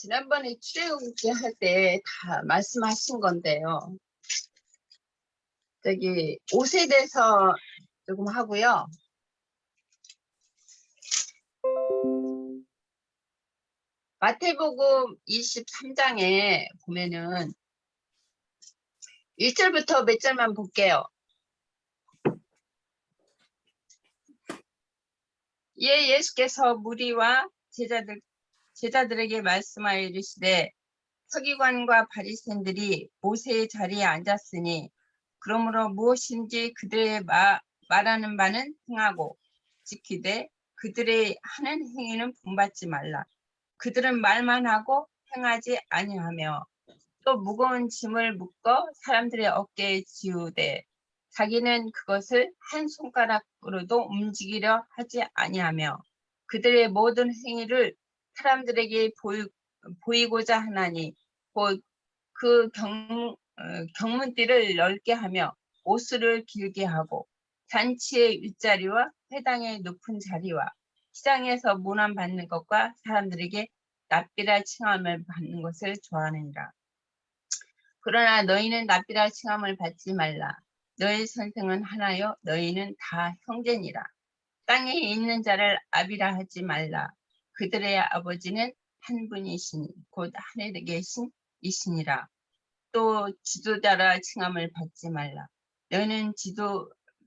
지난번에 출애굽기 할 때 다 말씀하신 건데요. 저기 옷에 대해서 조금 하고요. 마태복음 23장에 보면은 1절부터 몇 절만 볼게요. 이에 예수께서 무리와 제자들에게 말씀하여 이르시되 서기관과 바리새인들이 모세의 자리에 앉았으니 그러므로 무엇인지 그들의 말하는 바는 행하고 지키되 그들의 하는 행위는 본받지 말라. 그들은 말만 하고 행하지 아니하며 또 무거운 짐을 묶어 사람들의 어깨에 지우되 자기는 그것을 한 손가락으로도 움직이려 하지 아니하며 그들의 모든 행위를 사람들에게 보이고자 하나니 곧 그 경문띠를 넓게 하며 옷을 길게 하고 잔치의 윗자리와 회당의 높은 자리와 시장에서 문안받는 것과 사람들에게 납비라 칭함을 받는 것을 좋아하느니라. 그러나 너희는 납비라 칭함을 받지 말라. 너희 선생은 하나요 너희는 다 형제니라. 땅에 있는 자를 아비라 하지 말라. 그들의 아버지는 한 분이시니 곧 하늘에 계신 이시니라. 또 지도자라 칭함을 받지 말라.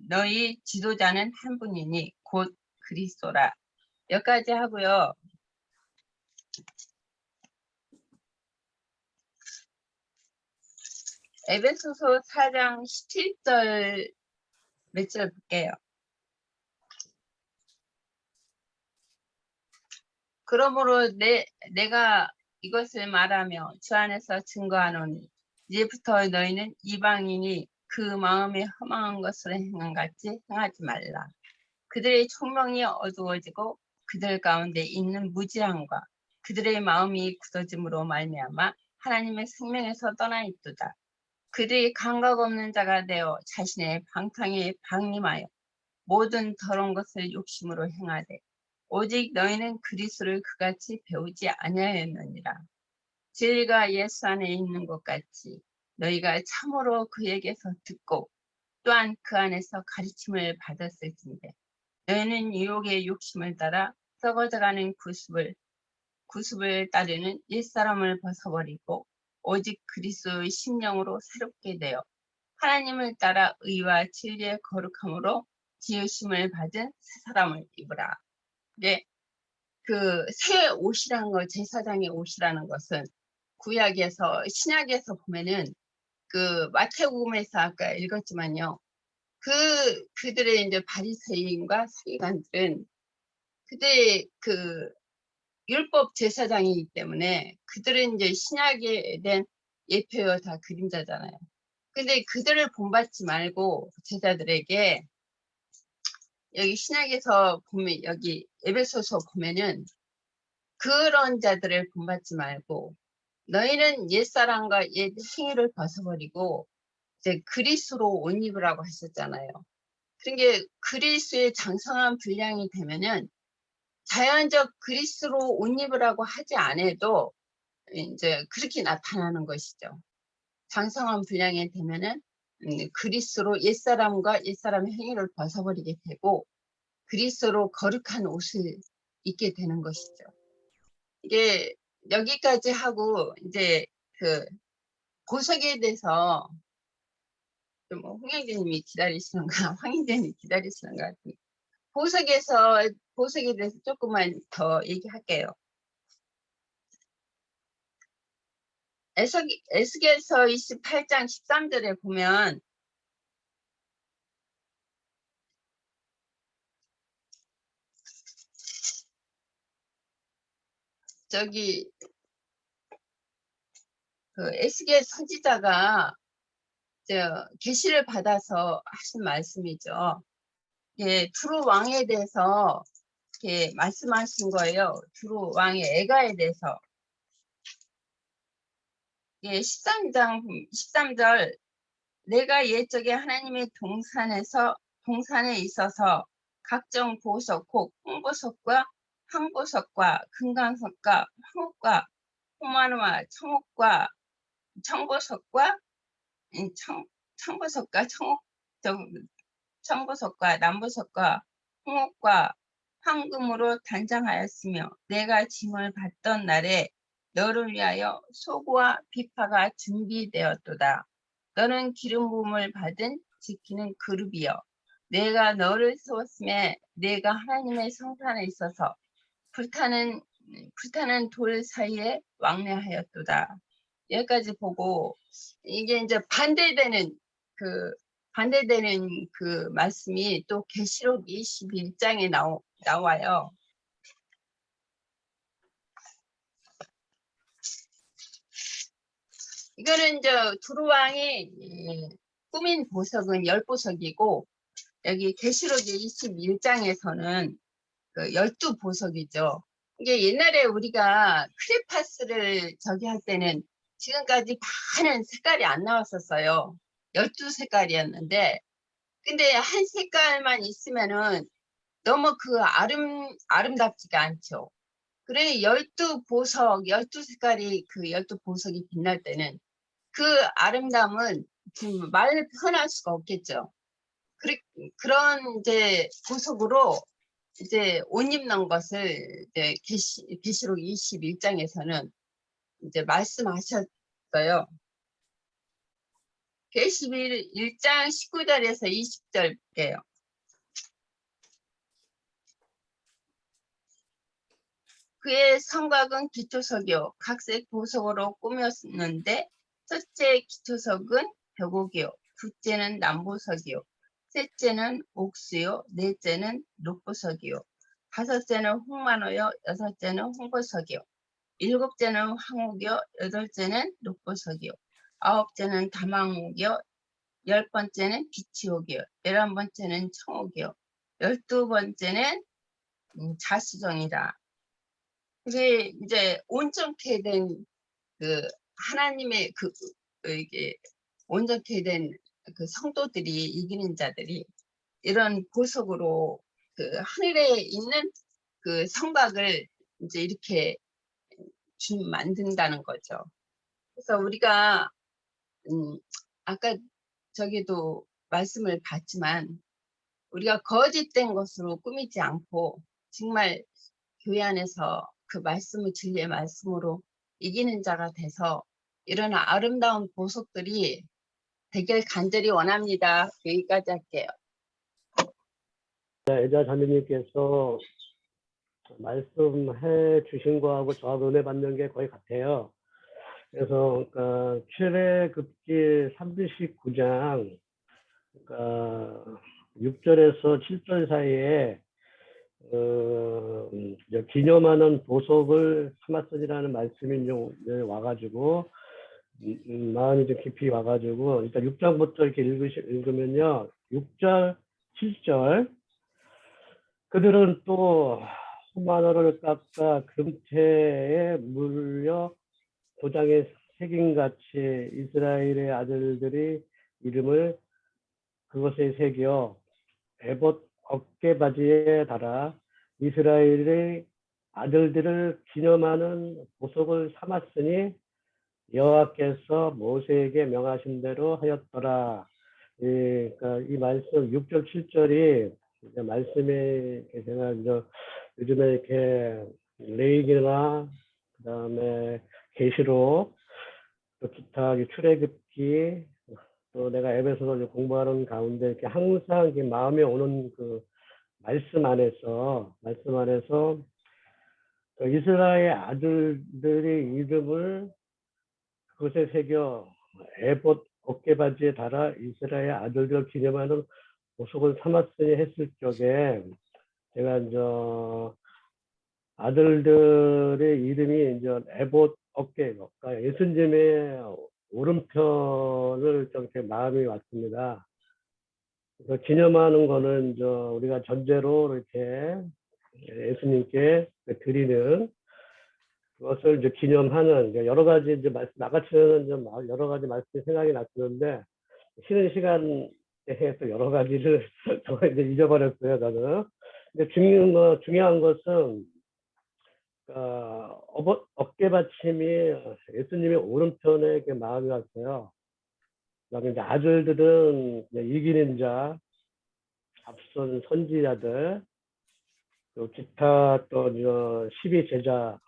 너희 지도자는 한 분이니 곧 그리스도라. 여기까지 하고요. 에베소서 4장 17절 몇 절 볼게요. 그러므로 내가 이것을 말하며 주 안에서 증거하노니 이제부터 너희는 이방인이 그 마음에 허망한 것을 행한 같이 행하지 말라. 그들의 총명이 어두워지고 그들 가운데 있는 무지함과 그들의 마음이 굳어짐으로 말미암아 하나님의 생명에서 떠나 있도다. 그들이 감각 없는 자가 되어 자신의 방탕에 방임하여 모든 더러운 것을 욕심으로 행하되 오직 너희는 그리스도를 그같이 배우지 아니하였느니라. 진리가 예수 안에 있는 것 같이 너희가 참으로 그에게서 듣고 또한 그 안에서 가르침을 받았을진데 너희는 유혹의 욕심을 따라 썩어져가는 구습을 따르는 옛사람을 벗어버리고 오직 그리스도의 심령으로 새롭게 되어 하나님을 따라 의와 진리의 거룩함으로 지으심을 받은 새 사람을 입으라. 이게 그 새 옷이라는 거, 제사장의 옷이라는 것은 구약에서 신약에서 보면은 그 마태복음에서 아까 읽었지만요. 그들의 이제 바리새인과 서기관들은 그들의 그 율법 제사장이기 때문에 그들은 이제 신약에 대한 예표요 다 그림자잖아요. 근데 그들을 본받지 말고 제자들에게 여기 신약에서 보면 여기 에베소서 보면은 그런 자들을 본받지 말고 너희는 옛사람과 옛 행위를 벗어버리고 이제 그리스도로 옷 입으라고 하셨잖아요. 그러니까 그리스도의 장성한 분량이 되면은 자연적 그리스도로 옷 입으라고 하지 않아도 이제 그렇게 나타나는 것이죠. 장성한 분량이 되면은 그리스도로 옛사람과 옛사람의 행위를 벗어버리게 되고 그리스도로 거룩한 옷을 입게 되는 것이죠. 이게 여기까지 하고 이제 그 보석에 대해서 좀 홍영재님이 기다리시는가 황인재님이 기다리시는 것 같아요. 보석에 대해서 조금만 더 얘기할게요. 에스겔서 28장 13절에 보면 저기 그 에스겔 선지자가 계시를 받아서 하신 말씀이죠. 예, 두루 왕에 대해서 이렇게 말씀하신 거예요. 두루 왕의 애가에 대해서. 예, 13절 내가 옛적에 하나님의 동산에 있어서 각종 보석, 곧 홍보석과 황보석과 금강석과 황옥과 홍마누와 청옥과 청보석과 청보석과 청보석과 남보석과 홍옥과 황금으로 단장하였으며 내가 짐을 받던 날에 너를 위하여 소구와 비파가 준비되었도다. 너는 기름 부음을 받은 지키는 그룹이여 내가 너를 세웠음에 내가 하나님의 성산에 있어서 불타는 돌 사이에 왕래하였도다. 여기까지 보고 이게 이제 반대되는 그 말씀이 또 계시록 21장에 나와요. 이거는 두루왕이 꾸민 보석은 10보석이고 여기 계시록 21장에서는 그 12보석이죠. 이게 옛날에 우리가 크레파스를 할 때는 지금까지 많은 색깔이 안 나왔었어요. 12색깔이었는데 근데 한 색깔만 있으면은 너무 아름답지가 않죠. 그래 12색깔이 그 12보석이 빛날 때는 그 아름다움은 지금 말로 표현할 수가 없겠죠. 그런 이제 보석으로 이제 옷 입는 것을 이제 계시록 21장에서는 이제 말씀하셨어요. 계시록 1장 19절에서 20절 볼게요. 그의 성곽은 기초석이요 각색 보석으로 꾸몄는데 첫째 기초석은 벽옥이요 둘째는 남보석이요 셋째는 옥수요 넷째는 녹보석이요 다섯째는 홍마노요 여섯째는 홍보석이요 일곱째는 황옥이요 여덟째는 녹보석이요 아홉째는 다망옥이요 10번째는 비치옥이요 11번째는 청옥이요 12번째는 자수정이다. 그게 이제 온전케 된 그 하나님의 이게 온전케 된 그 성도들이 이기는 자들이 이런 보석으로 그 하늘에 있는 그 성곽을 이제 이렇게 만든다는 거죠. 그래서 우리가 아까 저기도 말씀을 봤지만 우리가 거짓된 것으로 꾸미지 않고 정말 교회 안에서 그 말씀을 진리의 말씀으로 이기는 자가 돼서 이런 아름다운 보석들이 되길 간절히 원합니다. 여기까지 할게요. 애자 자매님께서 말씀해 주신 거하고 저하고 은혜 받는 게 거의 같아요. 그래서 출애굽기 39장 6절에서 7절 사이에 기념하는 보석을 삼았으리라는 말씀이 좀 와가지고 마음이 좀 깊이 와가지고 일단 6장부터 이렇게 읽으면요 6절 7절 그들은 또 호마노를 깎아 금태에 물려 도장에 새김같이 이스라엘의 아들들이 이름을 그것에 새겨 에봇 어깨바지에 달아 이스라엘의 아들들을 기념하는 보석을 삼았으니 여호와께서 모세에게 명하신 대로 하였더라. 그러니까 이 말씀 6절 7절이 말씀에 제가 요즘에 이렇게 레이기나 그다음에 계시록 또 기타 출애굽기 또 내가 앱에서도 공부하는 가운데 이렇게 항상 이렇게 마음에 오는 그 말씀 안에서 이스라엘 아들들의 이름을 그것에 새겨 에봇 어깨바지에 달아 이스라엘 아들들 기념하는 보석을 삼았으니 했을 적에 제가 아들들의 이름이 에봇 어깨, 그러니까 예수님의 오른편을 좀 이렇게 마음이 왔습니다. 그래서 기념하는 거는 우리가 전제로 이렇게 예수님께 드리는 그것을 기념하는 여러 가지 말씀 나같이는 여러 가지 말씀이 생각이 났었는데 쉬는 시간에 해서 여러 가지를 잊어버렸어요 저는. 근데 중요한 것은 어깨받침이 예수님의 오른편에 이렇게 마음이 왔어요. 그다음에 이제 아들들은 이제 이기는 자, 앞선 선지자들, 또 기타 또 12제자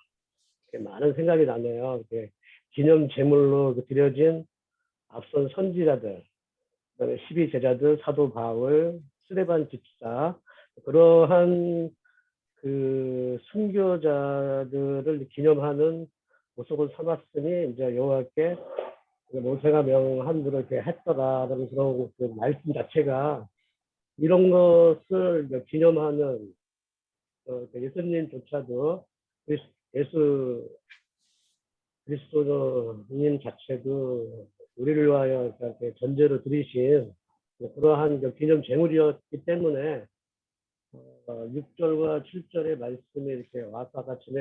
많은 생각이 나네요. 기념 제물로 드려진 앞선 선지자들, 그다음에 12제자들, 사도 바울, 스데반 집사, 그러한 그 순교자들을 기념하는 모습을 삼았으니 이제 여호와께 모세가 명한 대로 이렇게 했더라라는 그런 그 말씀 자체가 이런 것을 이제 기념하는 예수님조차도 예수 그리스도님 자체도 우리를 위하여 이렇게 전제로 드리신 그러한 기념 제물이었기 때문에 6절과 7절의 말씀이 이렇게 와서 같이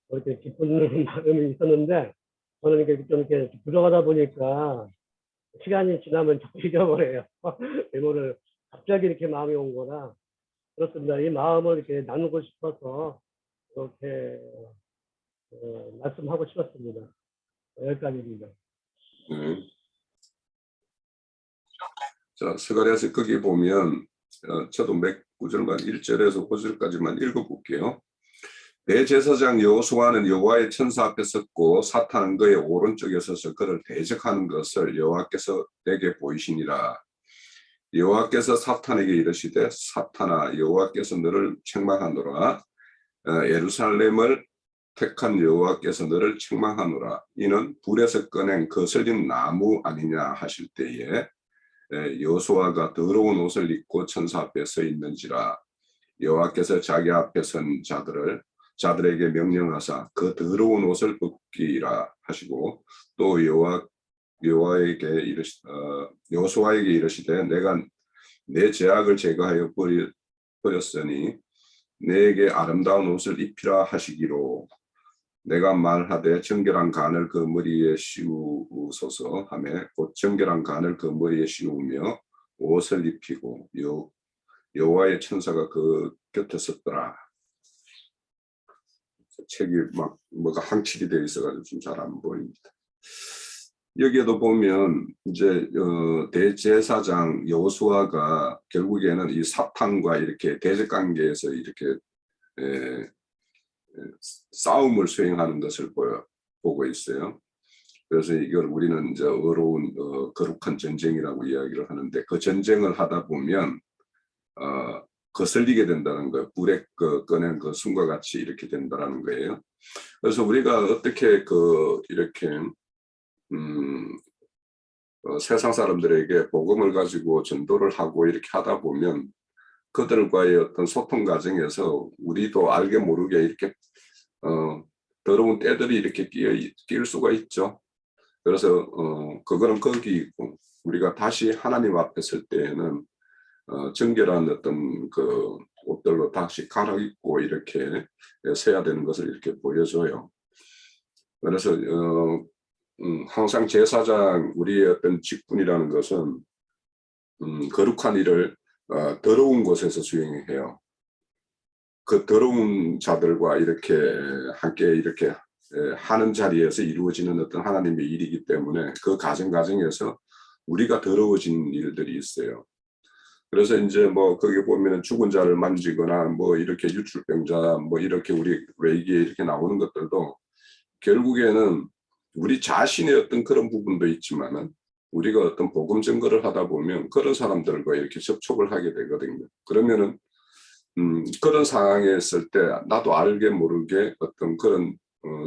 이렇게 기쁜 마음이 있었는데 저는 이렇게 좀 이렇게 부족하다 보니까 시간이 지나면 자꾸 잊어버려요. 이거를 갑자기 이렇게 마음이 온 거라 그렇습니다. 이 마음을 이렇게 나누고 싶어서 이렇게 말씀하고 싶었습니다. 여기까지입니다. 자, 스가랴서 거기 보면 저도 몇 구절만 1절에서 9절까지만 읽어볼게요. 대제사장 여호수아는 여호와의 천사 앞에 섰고 사탄은 그의 오른쪽에 서서 그를 대적하는 것을 여호와께서 내게 보이시니라. 여호와께서 사탄에게 이르시되 사탄아 여호와께서 너를 책망하노라. 예루살렘을 택한 여호와께서 너를 책망하노라. 이는 불에서 꺼낸 거슬린 나무 아니냐 하실 때에 여호수아가 더러운 옷을 입고 천사 앞에 서 있는지라. 여호와께서 자기 앞에 선 자들에게 명령하사 그 더러운 옷을 벗기라 하시고 또 여호수아에게 이르시되 내가 내 죄악을 제거하여 버렸으니 내게 아름다운 옷을 입히라 하시기로 내가 말하되 정결한 간을 그 머리에 씌우소서 하며 곧 정결한 간을 그 머리에 씌우며 옷을 입히고 여호와의 천사가 그 곁에 섰더라. 책이 막 뭐가 항칠이 되어 있어가지고 좀 잘 안 보입니다. 여기에도 보면 이제 대제사장 여호수아가 결국에는 이 사탄과 이렇게 대적 관계에서 이렇게 싸움을 수행하는 것을 보고 있어요. 그래서 이걸 우리는 이제 어려운 거룩한 전쟁이라고 이야기를 하는데 그 전쟁을 하다 보면 거슬리게 된다는 거예요. 불에 꺼낸 그 숨과 같이 이렇게 된다는 거예요. 그래서 우리가 어떻게 이렇게 세상 사람들에게 복음을 가지고 전도를 하고 이렇게 하다 보면 그들과의 어떤 소통 과정에서 우리도 알게 모르게 이렇게 더러운 때들이 이렇게 끼일 수가 있죠. 그래서 그거는 거기 있고 우리가 다시 하나님 앞에 설 때에는 정결한 어떤 그 옷들로 다시 갈아입고 이렇게 서야 되는 것을 이렇게 보여줘요. 그래서 항상 제사장 우리의 어떤 직분이라는 것은 거룩한 일을 더러운 곳에서 수행해요. 그 더러운 자들과 이렇게 함께 이렇게 하는 자리에서 이루어지는 어떤 하나님의 일이기 때문에 그 과정에서 우리가 더러워진 일들이 있어요. 그래서 이제 뭐 거기 보면은 죽은 자를 만지거나 뭐 이렇게 유출병자 뭐 이렇게 우리 레이기에 이렇게 나오는 것들도 결국에는 우리 자신의 어떤 그런 부분도 있지만은 우리가 어떤 복음 증거를 하다 보면 그런 사람들과 이렇게 접촉을 하게 되거든요. 그러면은 그런 상황에 있을 때 나도 알게 모르게 어떤 그런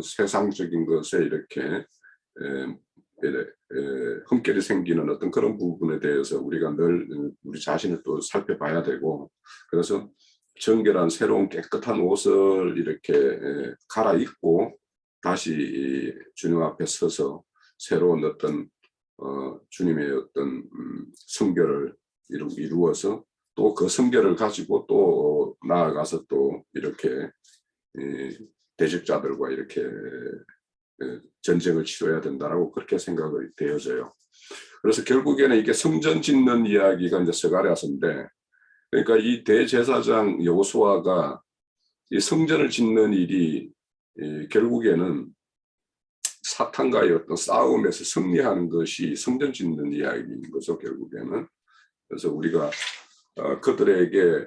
세상적인 것에 이렇게 흠결이 생기는 어떤 그런 부분에 대해서 우리가 늘 우리 자신을 또 살펴봐야 되고 그래서 정결한 새로운 깨끗한 옷을 이렇게 갈아입고 다시 주님 앞에 서서 새로운 어떤 주님의 어떤 성결을 이루어서 또 그 성결을 가지고 또 나아가서 또 이렇게 대적자들과 이렇게 전쟁을 치러야 된다라고 그렇게 생각이 되어져요. 그래서 결국에는 이게 성전 짓는 이야기가 이제 스가랴서인데, 그러니까 이 대제사장 여호수아가 이 성전을 짓는 일이 결국에는 사탄과의 어떤 싸움에서 승리하는 것이 성전 짓는 이야기인 거죠, 결국에는. 그래서 우리가 그들에게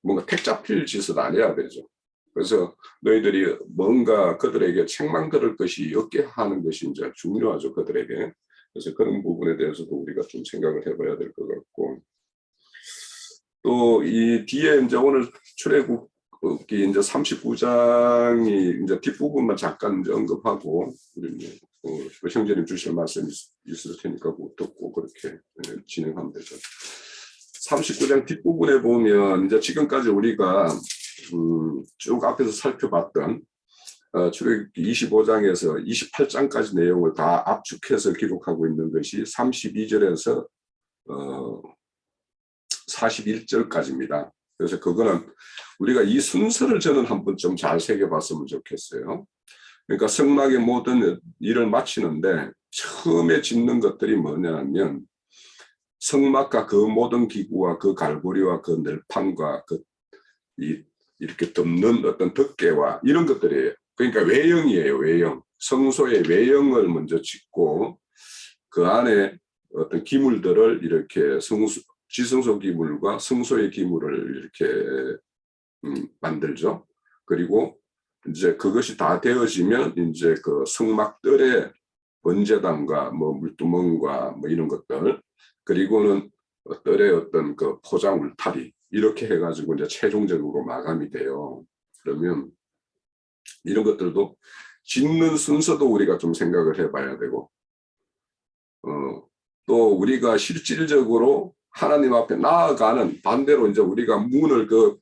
뭔가 택 잡힐 짓을 안 해야 되죠. 그래서 너희들이 뭔가 그들에게 책망 들을 것이 없게 하는 것이 이제 중요하죠, 그들에게. 그래서 그런 부분에 대해서도 우리가 좀 생각을 해봐야 될 것 같고, 또 이 뒤에 이제 오늘 출애굽기 이제 39장이 이제 뒷부분만 잠깐 이제 언급하고, 우리 형제님 주실 말씀 있을 테니까 듣고 그렇게 진행하면 되죠. 39장 뒷부분에 보면 이제 지금까지 우리가 쭉 앞에서 살펴봤던 출애굽기 25장에서 28장까지 내용을 다 압축해서 기록하고 있는 것이 32절에서 41절까지입니다. 그래서 그거는 우리가 이 순서를 저는 한번 좀 잘 새겨봤으면 좋겠어요. 그러니까 성막의 모든 일을 마치는데 처음에 짓는 것들이 뭐냐면 성막과 그 모든 기구와 그 갈고리와 그 널판과 이렇게 덮는 어떤 덮개와 이런 것들이에요. 그러니까 외형이에요, 외형. 성소의 외형을 먼저 짓고 그 안에 어떤 기물들을 이렇게 지성소 기물과 성소의 기물을 이렇게 만들죠. 그리고 이제 그것이 다 되어지면 이제 그 성막들의 번제단과 뭐 물두멍과 뭐 이런 것들, 그리고는 뜰의 어떤 그 포장 울타리 이렇게 해가지고 이제 최종적으로 마감이 돼요. 그러면 이런 것들도 짓는 순서도 우리가 좀 생각을 해봐야 되고, 또 우리가 실질적으로 하나님 앞에 나아가는 반대로 이제 우리가 문을 그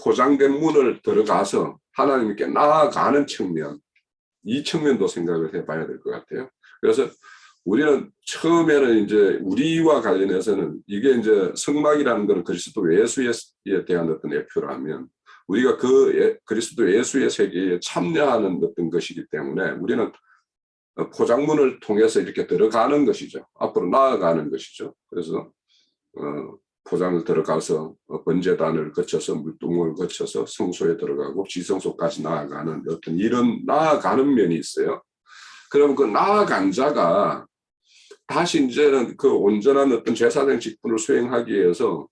포장된 문을 들어가서 하나님께 나아가는 측면, 이 측면도 생각을 해봐야 될 것 같아요. 그래서 우리는 처음에는 이제 우리와 관련해서는 이게 이제 성막이라는 것은 그리스도 예수에 대한 어떤 예표라면 우리가 그 그리스도 예수의 세계에 참여하는 어떤 것이기 때문에 우리는 포장문을 통해서 이렇게 들어가는 것이죠. 앞으로 나아가는 것이죠. 그래서 포장을 들어가서 번제단을 거쳐서 물두멍을 거쳐서 성소에 들어가고 지성소까지 나아가는 어떤 이런 나아가는 면이 있어요. 그럼 그 나아간 자가 다시 이제는 그 온전한 어떤 제사장 직분을 수행하기 위해서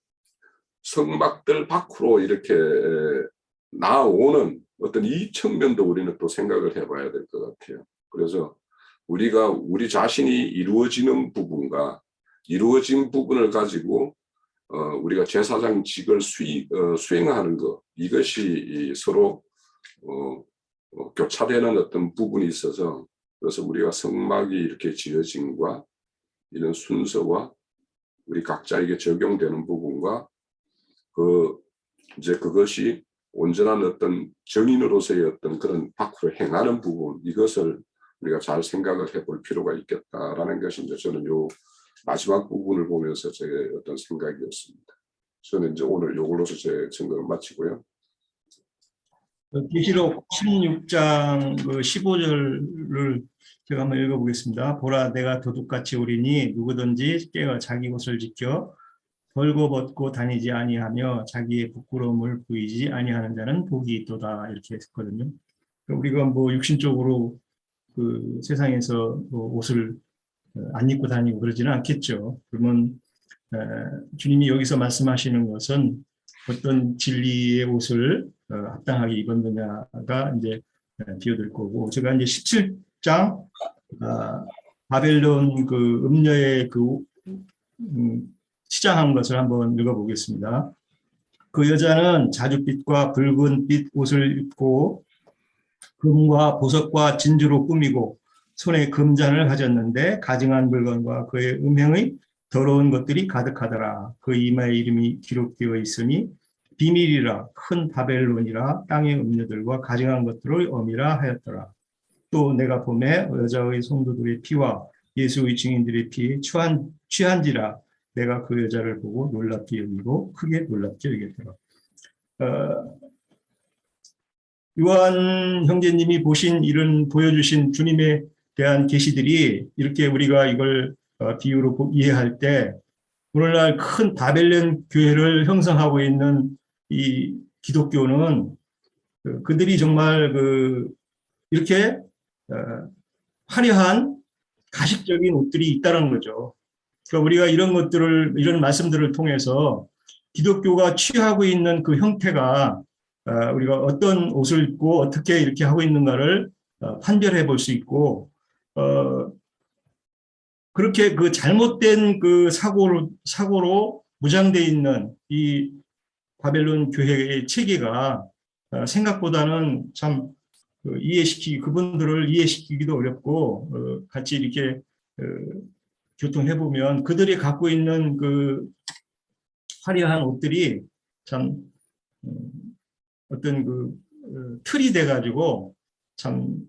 성막들 밖으로 이렇게 나오는 어떤 이 측면도 우리는 또 생각을 해봐야 될 것 같아요. 그래서 우리가 우리 자신이 이루어지는 부분과 이루어진 부분을 가지고 우리가 제사장직을 수행하는 것, 이것이 서로 교차되는 어떤 부분이 있어서, 그래서 우리가 성막이 이렇게 지어짐과 이런 순서와 우리 각자에게 적용되는 부분과 이제 그것이 온전한 어떤 정인으로서의 어떤 그런 밖으로 행하는 부분, 이것을 우리가 잘 생각을 해볼 필요가 있겠다라는 것이 이제 저는 요 마지막 부분을 보면서 제 어떤 생각이었습니다. 저는 이제 오늘 요걸로서 제 증거를 마치고요. 계시록 16장 15절을 제가 한번 읽어보겠습니다. 보라, 내가 도둑같이 오리니 누구든지 깨어 자기 옷을 지켜 벌거벗고 다니지 아니하며 자기의 부끄러움을 보이지 아니하는 자는 복이 있도다, 이렇게 했거든요. 우리가 뭐 육신적으로 그 세상에서 뭐 옷을 안 입고 다니고 그러지는 않겠죠. 그러면 주님이 여기서 말씀하시는 것은 어떤 진리의 옷을 합당하게 입었느냐가 이제 비어들 거고, 제가 이제 17장 바벨론 그 음녀의 그 시장한 것을 한번 읽어보겠습니다. 그 여자는 자줏빛과 붉은빛 옷을 입고 금과 보석과 진주로 꾸미고 손에 금잔을 가졌는데 가증한 물건과 그의 음행의 더러운 것들이 가득하더라. 그 이마에 이름이 기록되어 있으니 비밀이라, 큰 바벨론이라, 땅의 음료들과 가증한 것들의 어미라 하였더라. 또 내가 보매 여자의 성도들의 피와 예수의 증인들의 피에 취한지라. 내가 그 여자를 보고 놀랍게 여기고 크게 놀랍게 여겼더라. 요한 형제님이 보여주신 주님에 대한 계시들이 이렇게 우리가 이걸 비유로 이해할 때, 오늘날 큰 바벨론 교회를 형성하고 있는 이 기독교는 그들이 정말 이렇게 화려한 가식적인 옷들이 있다는 거죠. 그러니까 우리가 이런 말씀들을 통해서 기독교가 취하고 있는 그 형태가 우리가 어떤 옷을 입고 어떻게 이렇게 하고 있는가를 판별해 볼 수 있고, 그렇게 그 잘못된 그 사고로 무장되어 있는 이 바벨론 교회의 체계가 생각보다는 참 그분들을 이해시키기도 어렵고, 같이 이렇게 교통해 보면 그들이 갖고 있는 그 화려한 옷들이 참 어떤 틀이 돼 가지고 참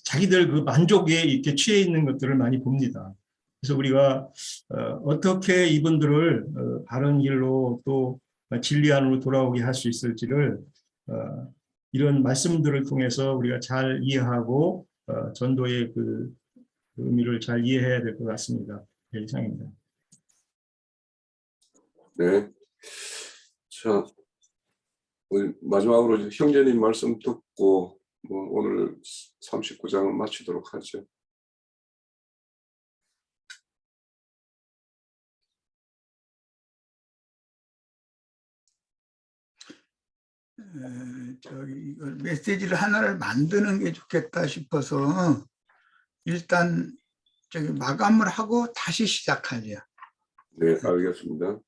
자기들 그 만족에 이렇게 취해 있는 것들을 많이 봅니다. 그래서 우리가 어떻게 이분들을 바른 길로 또 진리 안으로 돌아오게 할 수 있을지를 이런 말씀들을 통해서 우리가 잘 이해하고 전도의 그 의미를 잘 이해해야 될 것 같습니다. 네, 이상입니다. 네. 자, 우리 마지막으로 형제님 말씀 듣고 오늘 39장을 마치도록 하죠. 이걸 메시지를 하나를 만드는 게 좋겠다 싶어서 일단 마감을 하고 다시 시작하죠. 네, 알겠습니다.